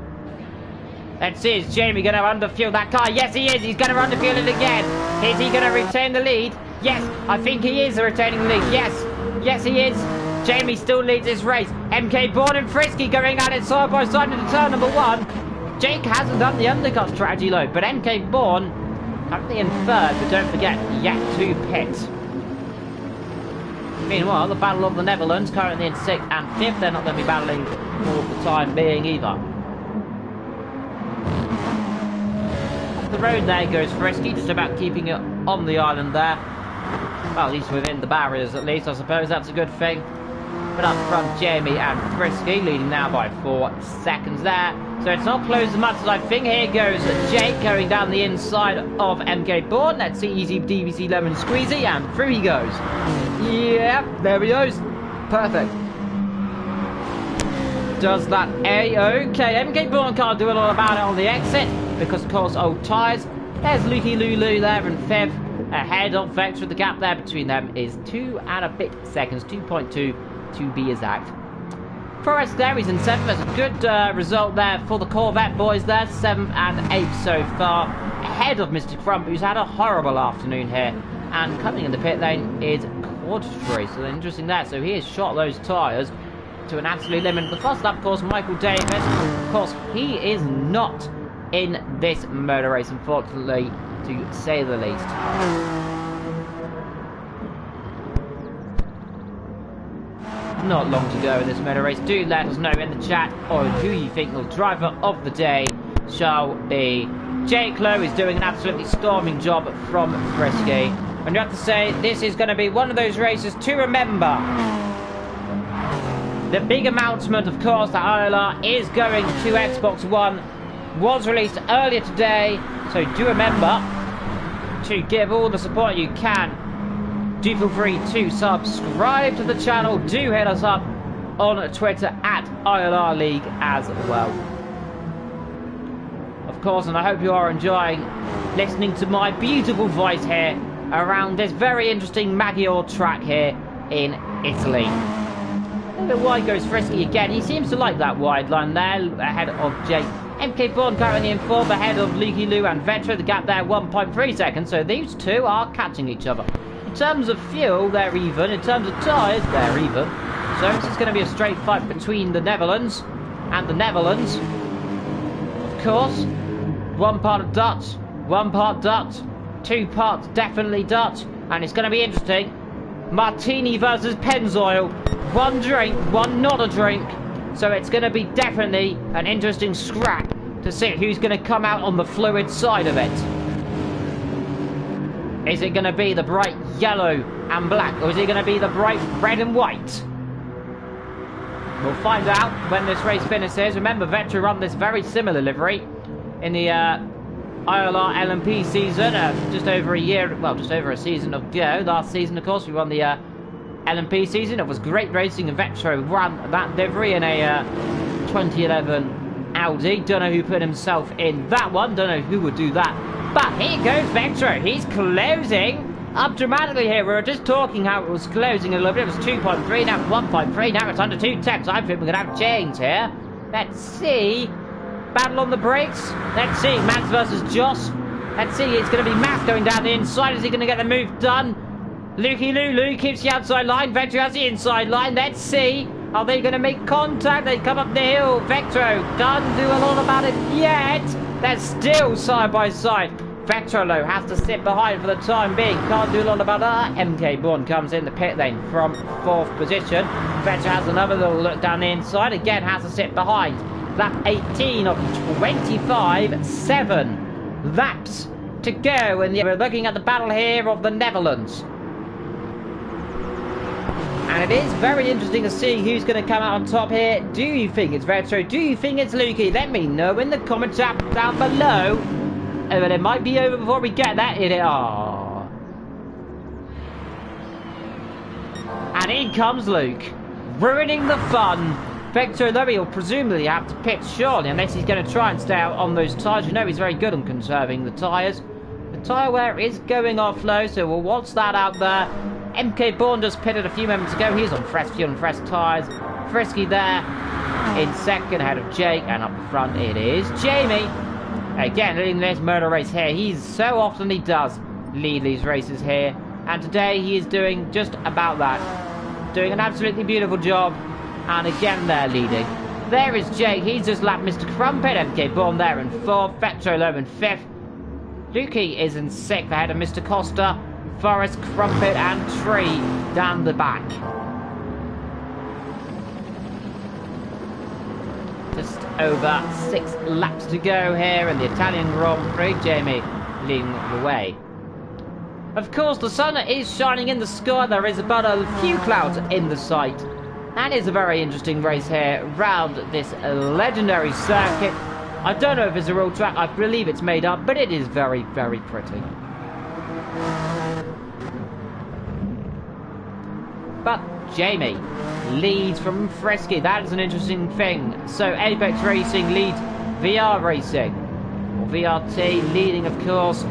Let's see, is Jamie going to underfuel that car? Yes, he is. He's going to underfuel it again. Is he going to retain the lead? Yes, I think he is retaining the lead. Yes, yes, he is. Jamie still leads this race. MK Bourne and Frisky going at it side by side into turn number 1. Jake hasn't done the undercut strategy load, but MK Bourne currently in third, but don't forget, yet to pit. Meanwhile, the Battle of the Netherlands currently in 6th and 5th. They're not going to be battling for the time being either. Off the road there goes Frisky, just about keeping it on the island there. Well, at least within the barriers at least, I suppose that's a good thing. But up front, Jamie and Frisky leading now by 4 seconds there. So it's not close as much as I think. Here goes Jake going down the inside of MK Bourne. Let's see, easy DVC lemon squeezy, and through he goes. Yeah, there he goes. Perfect. Does that A-okay. MK Bourne can't do a lot about it on the exit because, of course, old tyres. There's Lukey Lulu there in 5th. Ahead of Vector. The gap there between them is 2 and a bit seconds. 2.2 to be exact. Forrest there, he's in 7th. That's a good result there for the Corvette boys there. 7th and 8th so far. Ahead of Mr. Crump, who's had a horrible afternoon here. And coming in the pit lane is Quadtree. So interesting there. So he has shot those tyres to an absolute limit. The first lap, of course, Michael Davis. Of course, he is not in this motor race, unfortunately, to say the least. Not long to go in this motor race. Do let us know in the chat on who you think the driver of the day shall be. Jake Lowe is doing an absolutely storming job from Frisky. And you have to say, this is going to be one of those races to remember. The big announcement, of course, that ILR is going to Xbox One was released earlier today. So do remember to give all the support you can. Do feel free to subscribe to the channel. Do hit us up on Twitter at ILR League as well. Of course, and I hope you are enjoying listening to my beautiful voice here around this very interesting Maggiore track here in Italy. A little bit wide goes Frisky again. He seems to like that wide line there ahead of Jake. MK Bourne currently in 4th ahead of Lukey Lou and Vetra. The gap there 1.3 seconds. So these two are catching each other. In terms of fuel, they're even. In terms of tyres, they're even. So this is going to be a straight fight between the Netherlands and the Netherlands. Of course, one part of Dutch, one part Dutch, 2 parts definitely Dutch. And it's going to be interesting. Martini versus Pennzoil. One drink, one not a drink. So it's going to be definitely an interesting scrap to see who's going to come out on the fluid side of it. Is it going to be the bright yellow and black, or is it going to be the bright red and white? We'll find out when this race finishes. Remember, Vetra run this very similar livery in the ILR LMP season just over a year, well, just over a season ago. Last season, of course, we won the LMP season. It was great racing, and Vetro ran that livery in a 2011 Audi. Don't know who put himself in that one. Don't know who would do that. But here goes Vetro. He's closing up dramatically here. We were just talking how it was closing a little bit. It was 2.3, now it's 1.3, now it's under 2 tenths. I think we're going to have change here. Let's see. Battle on the brakes. Let's see. Max versus Joss. Let's see. It's going to be Max going down the inside. Is he going to get the move done? Lukey Lulu keeps the outside line. Vetro has the inside line. Let's see. Are they going to make contact? They come up the hill. Vetro can't do a lot about it yet. They're still side by side. Vetrolo has to sit behind for the time being. Can't do a lot about that. MK1 comes in the pit lane from 4th position. Vetro has another little look down the inside. Again, has to sit behind. Lap 18 of 25. 7 laps to go. And we're looking at the battle here of the Netherlands. And it is very interesting to see who's going to come out on top here. Do you think it's Vetro? Do you think it's Lukey? Let me know in the comments down below. But it might be over before we get that. And in comes Luke, ruining the fun. Vetro, though, he'll presumably have to pit surely, unless he's going to try and stay out on those tyres. You know he's very good on conserving the tyres. The tyre wear is going off low, so we'll watch that out there. MK Bourne just pitted a few moments ago. He's on fresh fuel and fresh tyres. Frisky there in second ahead of Jake, and up front it is Jamie. Again, leading this murder race here. So often he does lead these races here, and today he is doing just about that. Doing an absolutely beautiful job, and again they're leading. There is Jake. He's just lapped Mr. Crumpet. MK Bourne there in 4th. Vetro low in 5th. Lukey is in 6th ahead of Mr. Costa. Forrest, Crumpet and Tree down the back. Just over 6 laps to go here in the Italian Grand Prix. Jamie leading the way. Of course, the sun is shining in the sky. There is about a few clouds in the sight. And it's a very interesting race here round this legendary circuit. I don't know if it's a real track. I believe it's made up, but it is very, very pretty. But Jamie leads from Frisky. That is an interesting thing. So Apex Racing leads VR Racing. Or VRT leading, of course,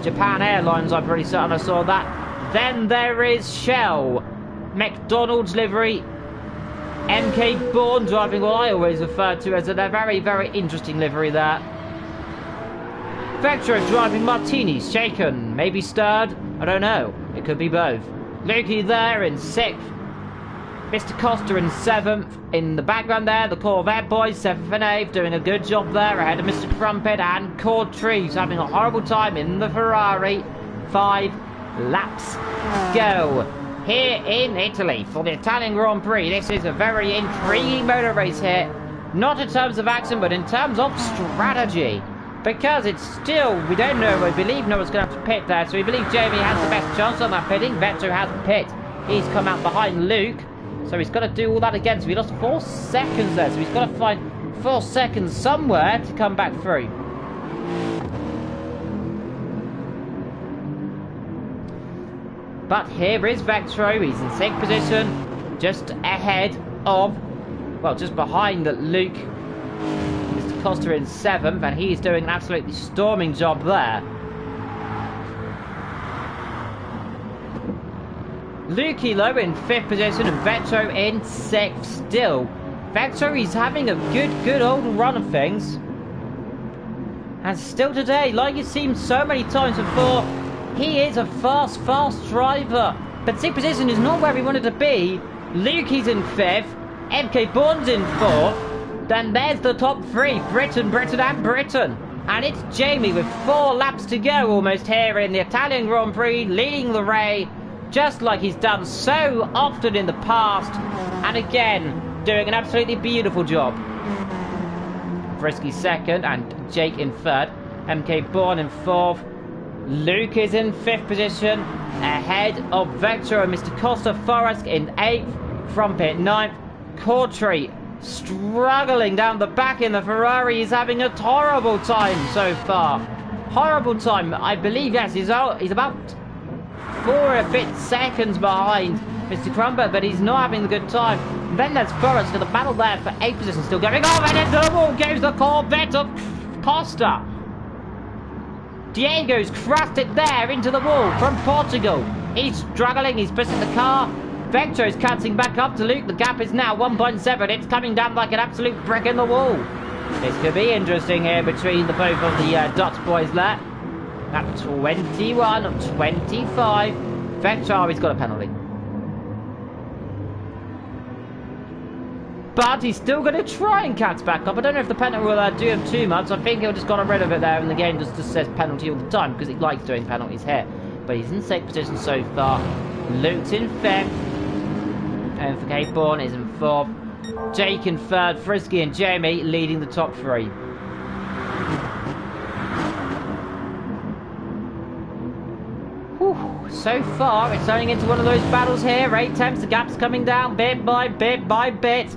Japan Airlines. I'm pretty certain I saw that. Then there is Shell. McDonald's livery. MK Bourne driving what I always refer to as a very, very interesting livery there. Vetro driving Martinis. Shaken. Maybe stirred. I don't know. It could be both. Lukey there in 6th. Mr. Costa in 7th. In the background there, the Corvette boys, 7th and 8th, doing a good job there ahead of Mr. Crumpet and Cord Trees, having a horrible time in the Ferrari. 5 laps go. Here in Italy for the Italian Grand Prix. This is a very intriguing motor race here. Not in terms of action, but in terms of strategy. Because it's still, we don't know, we believe no one's going to have to pit there, so we believe Jamie has the best chance on that pitting. Vetro has the pit. He's come out behind Luke, so he's got to do all that again. So he lost 4 seconds there, so he's got to find 4 seconds somewhere to come back through. But here is Vetro. He's in 6th position, just ahead of, well, just behind Luke. Costa in 7th, and he's doing an absolutely storming job there. Lukey low in 5th position and Vetro in 6th still. Vetro, he's having a good old run of things. And still today, like you've seen so many times before, he is a fast driver. But 6th position is not where he wanted to be. Lukey's in 5th, MK Bourne's in 4th. Then there's the top 3, Britain, and Britain. And it's Jamie with 4 laps to go almost here in the Italian Grand Prix, leading the race, just like he's done so often in the past. And again, doing an absolutely beautiful job. Frisky 2nd and Jake in 3rd. MK Bourne in 4th. Luke is in 5th position, ahead of Vetro and Mr. Costa. Forrest in 8th. From pit 9th. Courtry struggling down the back in the Ferrari. He's having a horrible time so far. Horrible time. I believe, yes, he's about 4 seconds behind Mr. Crumpet, but he's not having a good time. And then there's Forrest to the battle there for 8th position, still going on, and into the wall goes the Corvette of Costa. Diego's crashed it there into the wall from Portugal. He's struggling, he's pushing the car. Vetro's catching back up to Luke. The gap is now 1.7. It's coming down like an absolute brick in the wall. This could be interesting here between the both of the Dutch boys there. At 21 of 25. Vetro, he's got a penalty. But he's still going to try and catch back up. I don't know if the penalty will do him too much. I think he'll just got rid of it there, and the game just says penalty all the time because he likes doing penalties here. But he's in 6th position so far. Luke's in 5th. And for Kate Bourne is in 4th. Jake in 3rd. Frisky and Jamie leading the top 3. Whew. So far, it's turning into one of those battles here. 8 tenths, the gap's coming down bit by bit by bit.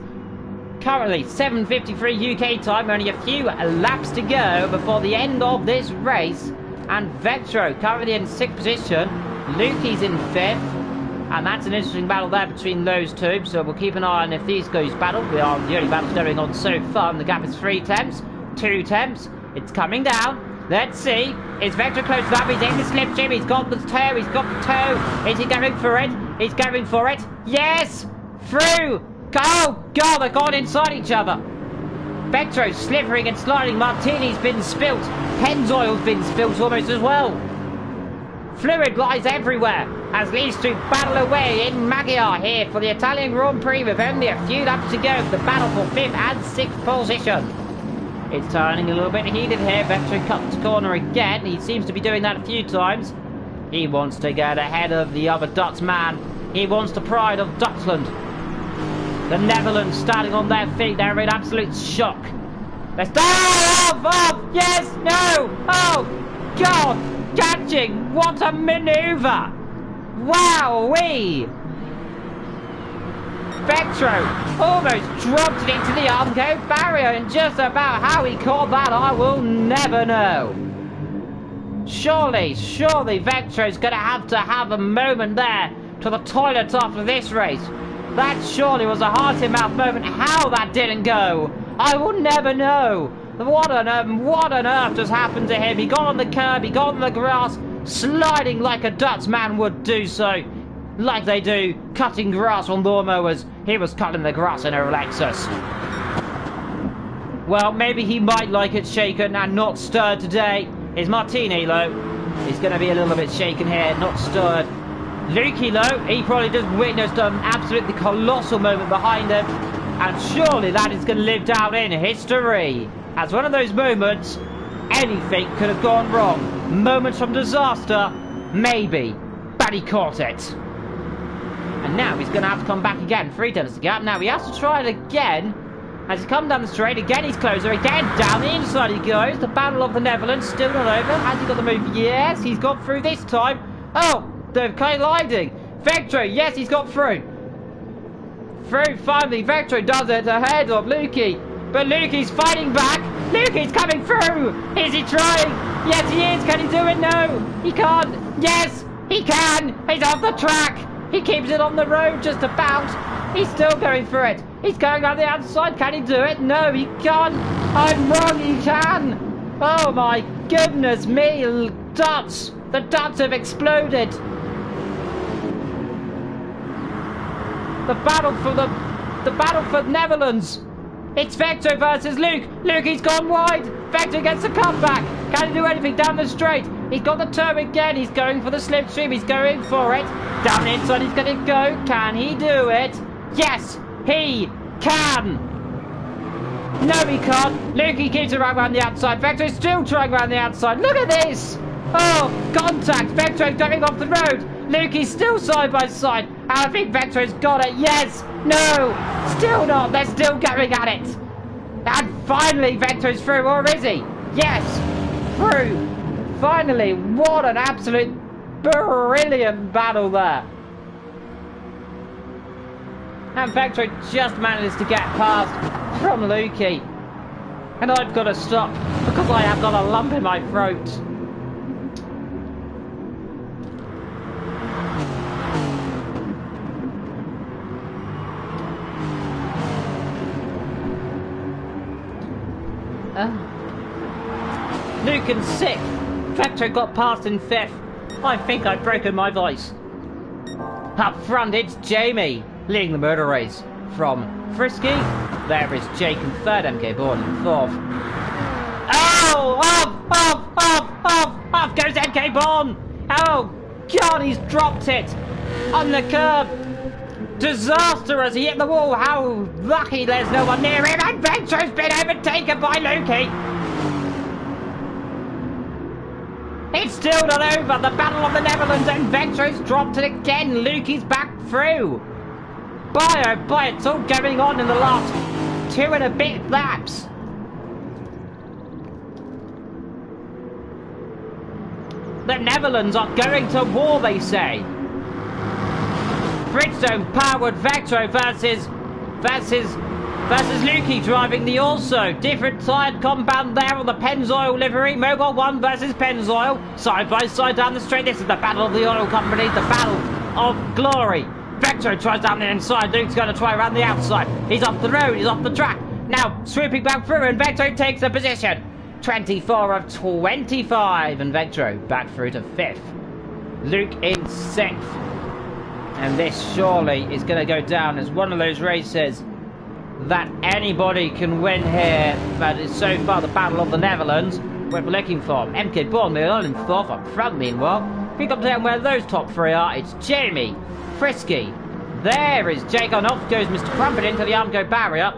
Currently, 7:53 UK time. Only a few laps to go before the end of this race. And Vectro currently in 6th position. Lukey's in 5th. And that's an interesting battle there between those two. So we'll keep an eye on if these guys battle. We are the only battles going on so far. And the gap is 3 tenths, 2 tenths. It's coming down. Let's see. Is Vector close to that? He's in the slipstream. He's got the toe. He's got the toe. Is he going for it? He's going for it. Yes! Through! Oh, God, they're going inside each other. Vectro's slithering and sliding. Martini's been spilt. Pennzoil's been spilt almost as well. Fluid lies everywhere as these two battle away in Maggiore here for the Italian Grand Prix with only a few laps to go for the battle for 5th and 6th position. It's turning a little bit heated here. Vector cuts the corner again. He seems to be doing that a few times. He wants to get ahead of the other Dutchman. He wants the pride of Dutchland. The Netherlands standing on their feet. They're in absolute shock. Let's off! Yes! No! Oh! God! Catching! What a maneuver! Wowee! Vectro almost dropped it into the Armco barrier, and just about how he caught that I will never know. Surely Vectro's going to have a moment there to the toilet after this race. That surely was a heart-in-mouth moment. How that didn't go, I will never know. What on earth just happened to him? He got on the curb, he got on the grass, sliding like a Dutchman would do so. Like they do, cutting grass on lawnmowers. He was cutting the grass in a Lexus. Well, maybe he might like it shaken and not stirred today. Is Martini low? He's going to be a little bit shaken here, not stirred. Lukey low, he probably just witnessed an absolutely colossal moment behind him. And surely that is going to live down in history. As one of those moments, anything could have gone wrong. Moments from disaster, maybe. But he caught it. And now he's going to have to come back again. 3 tenths to gap. Now he has to try it again. As he comes down the straight, again he's closer. Again, down the inside he goes. The Battle of the Netherlands still not over. Has he got the move? Yes, he's got through this time. Oh, they're colliding. Vectro, yes, he's got through. Through, finally. Vectro does it ahead of Lukey. But Lukey's fighting back. Lukey's coming through. Is he trying? Yes, he is. Can he do it? No, he can't. Yes, he can. He's off the track. He keeps it on the road just about. He's still going for it. He's going around the outside. Can he do it? No, he can't. I'm wrong. He can. Oh my goodness me. Dots. The dots have exploded. The battle for the Netherlands. It's Vector versus Luke. Luke, he's gone wide. Vector gets the comeback. Can he do anything down the straight? He's got the turn again. He's going for the slipstream. He's going for it. Down the inside, he's going to go. Can he do it? Yes, he can. No, he can't. Lukey keeps it right around the outside. Vector is still trying around the outside. Look at this. Oh, contact. Vector going off the road. Lukey's still side by side. I think Vector's got it. Yes. No. Still not. They're still going at it. And finally, Vector's through. Or is he? Yes. Through. Finally. What an absolute brilliant battle there. And Vector just managed to get past from Lukey. And I've got to stop because I have got a lump in my throat. Luke in 6th. Vector got past in 5th. I think I've broken my voice. Up front, it's Jamie leading the murder race from Frisky. There is Jake in 3rd, MK Bourne in 4th. Oh, off goes MK Bourne. Oh, God, he's dropped it on the curb. Disaster as he hit the wall. How lucky there's no one near him. And Vectro's been overtaken by Lukey. It's still not over. The Battle of the Netherlands, and Vectro's dropped it again. Lukey's back through. Boy, oh boy, it's all going on in the last 2 and a bit laps. The Netherlands are going to war, they say. Bridgestone-powered Vectro versus Lukey driving the also. Different side compound there on the Pennzoil livery. Mogul 1 versus Pennzoil. Side by side down the straight. This is the battle of the oil company. The battle of glory. Vectro tries down the inside. Luke's going to try around the outside. He's off the road. He's off the track. Now swooping back through, and Vectro takes the position. 24 of 25. And Vectro back through to 5th. Luke in 6th. And this surely is going to go down as one of those races that anybody can win here. That is so far the Battle of the Netherlands. We're looking for MK Born, they're in 4th up front. Meanwhile, if you come down where those top 3 are, it's Jamie, Frisky. There is Jake, and off goes Mr. Crumpet into the Armco barrier.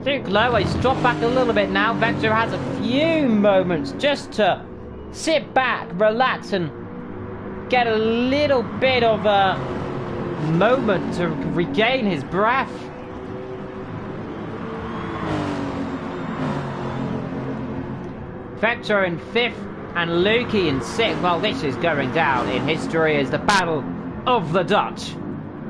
Too low, he's dropped back a little bit now. Vector has a few moments just to sit back, relax, and get a little bit of a moment to regain his breath. Vector in 5th and Lukey in 6th. Well, this is going down in history as the Battle of the Dutch.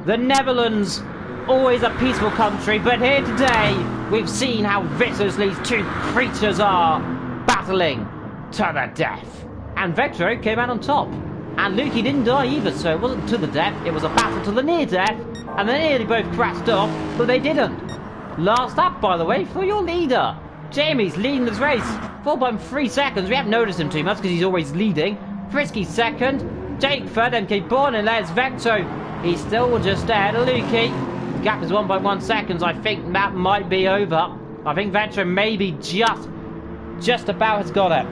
The Netherlands, always a peaceful country, but here today we've seen how viciously these two creatures are battling to the death. And Vector came out on top. And Lukey didn't die either, so it wasn't to the death, it was a battle to the near death. And they nearly both crashed off, but they didn't. Last lap, by the way, for your leader. Jamie's leading this race. 4.3 seconds. We haven't noticed him too much because he's always leading. Frisky 2nd. Jake 3rd. MK Born, and there's Vector. He's still just ahead of Lukey. The gap is 1.1 seconds. I think that might be over. I think Vector maybe just about has got it.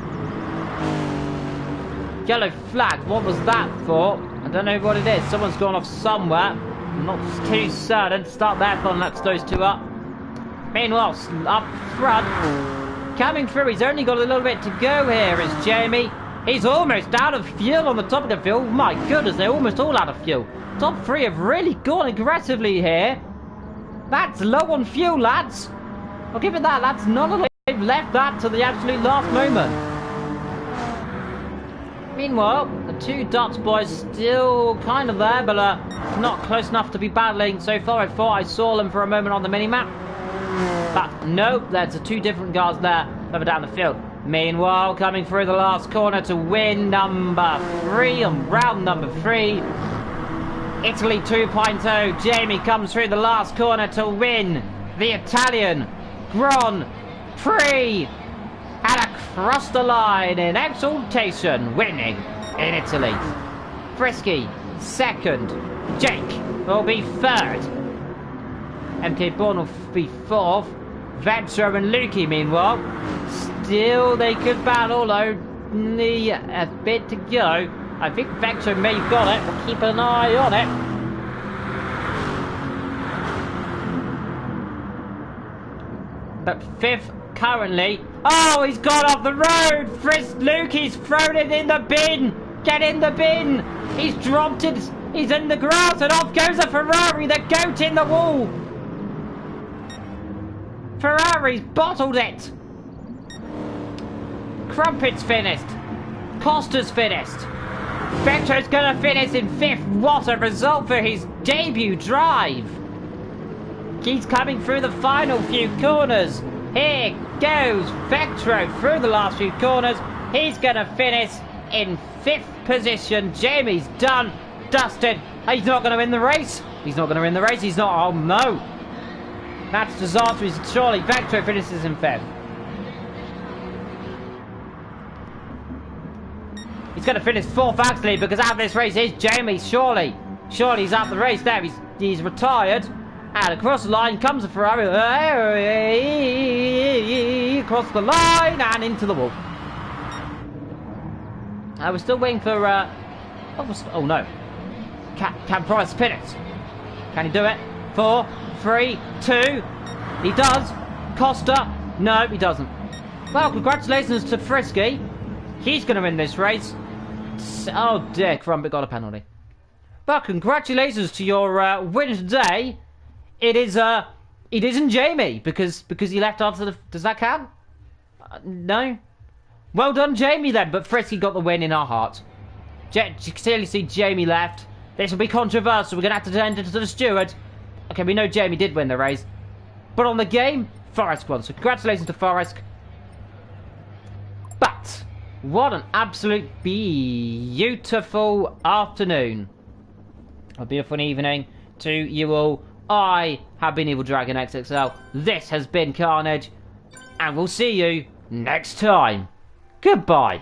Yellow flag, what was that for? I don't know what it is. Someone's gone off somewhere. I'm not too certain. Start there for next those two up. Meanwhile, up front, coming through, he's only got a little bit to go here is Jamie. He's almost out of fuel on the top of the field. My goodness, they're almost all out of fuel. Top 3 have really gone aggressively here. That's low on fuel, lads. I'll give it that. That's not a lot. They've left that to the absolute last moment. Meanwhile, the 2 Dutch boys still kind of there, but not close enough to be battling. So far, I thought I saw them for a moment on the mini-map. But nope, there's 2 different cars there further down the field. Meanwhile, coming through the last corner to win number 3 on round number 3. Italy 2.0. Jamie comes through the last corner to win the Italian Grand Prix. And across the line in exultation, winning in Italy. Frisky 2nd. Jake will be 3rd. MK Born will be 4th. Vector and Lukey, meanwhile, still they could battle. Only a bit to go. I think Vector may have got it. We'll keep an eye on it. But 5th currently. Oh, he's gone off the road. Lukey's thrown it in the bin. Get in the bin. He's dropped it. He's in the grass, and off goes a Ferrari. The goat in the wall. Ferrari's bottled it. Crumpet's finished. Costa's finished. Vector's gonna finish in 5th. What a result for his debut drive. He's coming through the final few corners. Here goes Vector through the last few corners. He's gonna finish in 5th position. Jamie's done, dusted. He's not gonna win the race. He's not gonna win the race. He's not. Oh no. That's disastrous. Surely Vector finishes in 5th. He's going to finish 4th actually, because out of this race is Jamie. Surely he's out the race there. He's retired. And across the line comes a Ferrari. Across the line and into the wall. I was still waiting for. Oh no. Can Price pin it? Can he do it? 4, 3, 2. He does. Costa. No, he doesn't. Well, congratulations to Frisky. He's going to win this race. Oh dear, Crumpet got a penalty. But congratulations to your winner today. It isn't Jamie because he left after the. Does that count? No. Well done, Jamie then. But Frisky got the win in our hearts. You can clearly see Jamie left. This will be controversial. We're going to have to send it to the steward. Okay, we know Jamie did win the race. But on the game, Forrest won. So congratulations to Forrest. But what an absolute beautiful afternoon. A beautiful evening to you all. I have been Evil Dragon XXL. This has been Carnage. And we'll see you next time. Goodbye.